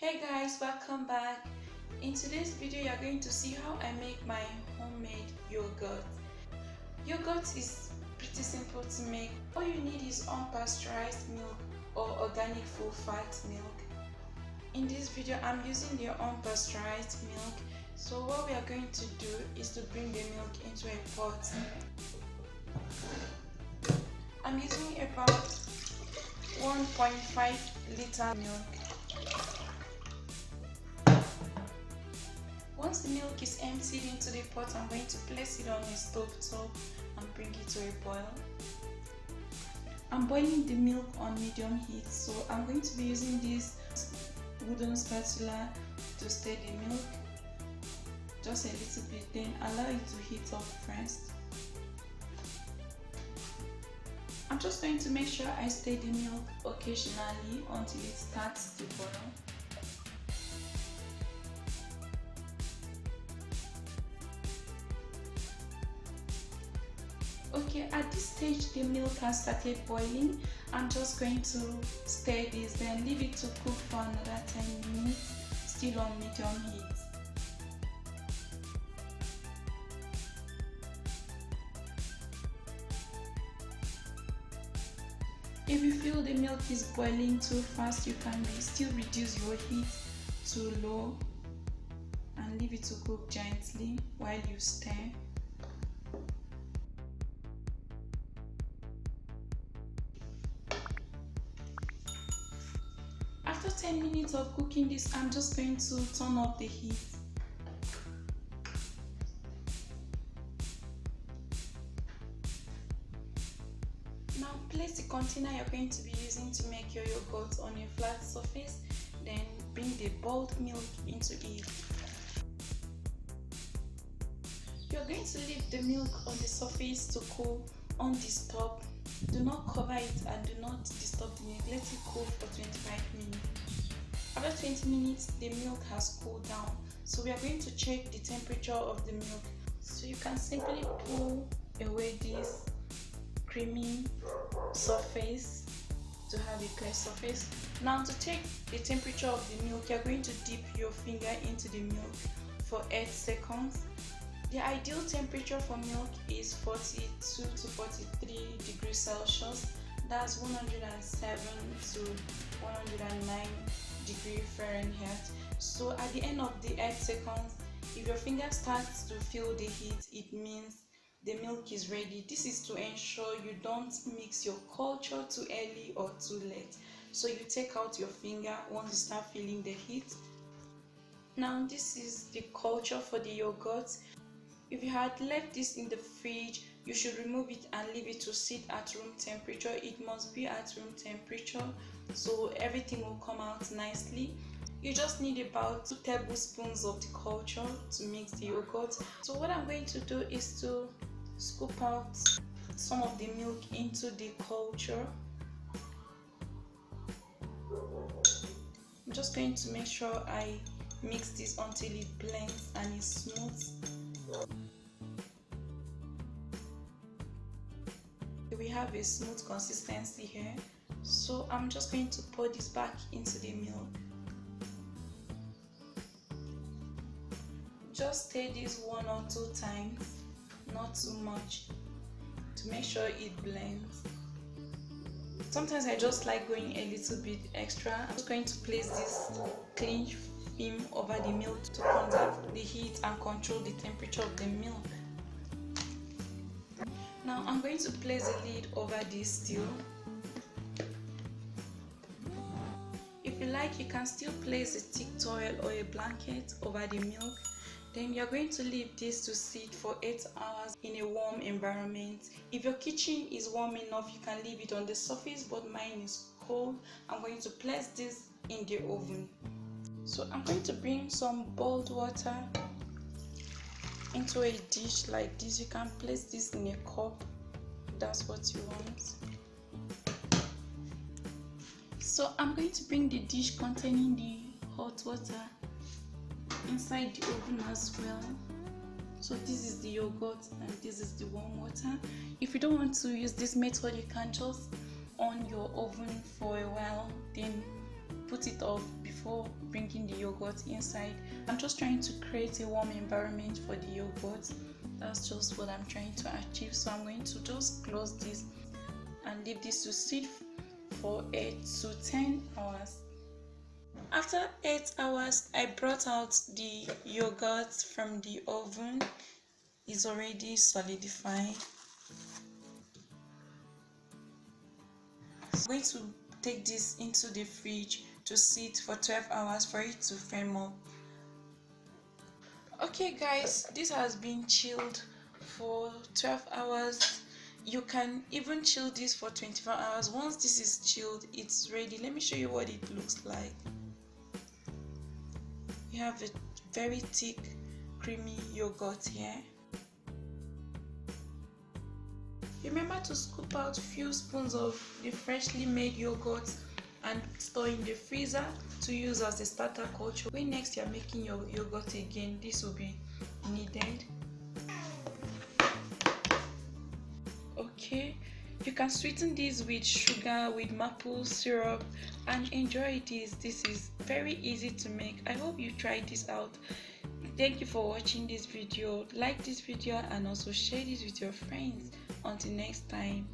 Hey guys, welcome back. In today's video, you're going to see how I make my homemade yogurt. Yogurt is pretty simple to make. All you need is unpasteurized milk or organic full fat milk. In this video, I'm using the unpasteurized milk. So what we are going to do is to bring the milk into a pot. I'm using about 1.5 liter milk. Once the milk is emptied into the pot, I'm going to place it on a stove top and bring it to a boil. I'm boiling the milk on medium heat, so I'm going to be using this wooden spatula to stir the milk just a little bit, then allow it to heat up first. I'm just going to make sure I stir the milk occasionally until it starts to boil. Okay, at this stage the milk has started boiling. I'm just going to stir this, then leave it to cook for another 10 minutes, still on medium heat. If you feel the milk is boiling too fast, you can still reduce your heat to low and leave it to cook gently while you stir. After 10 minutes of cooking this, I'm just going to turn up the heat. Now place the container you're going to be using to make your yogurt on a flat surface, then bring the boiled milk into it. You're going to leave the milk on the surface to cool undisturbed. Do not cover it and do not disturb the milk. Let it cool for 25 minutes. After 20 minutes, the milk has cooled down. So we are going to check the temperature of the milk. So you can simply pull away this creamy surface to have a clear surface. Now to check the temperature of the milk, you're going to dip your finger into the milk for 8 seconds. The ideal temperature for milk is 42 to 43 degrees Celsius. That's 107 to 109 degrees Fahrenheit. So at the end of the 8 seconds, if your finger starts to feel the heat, it means the milk is ready. This is to ensure you don't mix your culture too early or too late. So you take out your finger once you start feeling the heat. Now this is the culture for the yogurt. If you had left this in the fridge, you should remove it and leave it to sit at room temperature. It must be at room temperature so everything will come out nicely. You just need about 2 tablespoons of the culture to mix the yogurt. So what I'm going to do is to scoop out some of the milk into the culture. I'm just going to make sure I mix this until it blends and is smooth. We have a smooth consistency here, so I'm just going to pour this back into the milk. Just stir this 1 or 2 times, not too much, to make sure it blends. Sometimes I just like going a little bit extra. I'm just going to place this cling film over the milk to conserve the heat and control the temperature of the milk. Now I'm going to place a lid over this still. If you like, you can still place a thick towel or a blanket over the milk. Then you're going to leave this to sit for 8 hours in a warm environment. If your kitchen is warm enough, you can leave it on the surface, but mine is cold. I'm going to place this in the oven. So I'm going to bring some boiled water into a dish like this. You can place this in a cup, that's what you want. So I'm going to bring the dish containing the hot water inside the oven as well. So this is the yogurt and this is the warm water. If you don't want to use this method, you can just on your oven for a while, then put it off before bringing the yogurt inside. I'm just trying to create a warm environment for the yogurt. That's just what I'm trying to achieve. So I'm going to just close this and leave this to sit for 8 to 10 hours. After 8 hours, I brought out the yogurt from the oven. It's already solidified. I'm going to take this into the fridge to sit for 12 hours for it to firm up. Okay guys, this has been chilled for 12 hours. You can even chill this for 24 hours. Once this is chilled, it's ready. Let me show you what it looks like. You have a very thick creamy yogurt here. Remember to scoop out a few spoons of the freshly made yogurt and store in the freezer to use as a starter culture. When next you are making your yogurt again, this will be needed. Okay, you can sweeten this with sugar, with maple syrup, and enjoy this. This is very easy to make. I hope you try this out. Thank you for watching this video. Like this video and also share this with your friends. Until next time,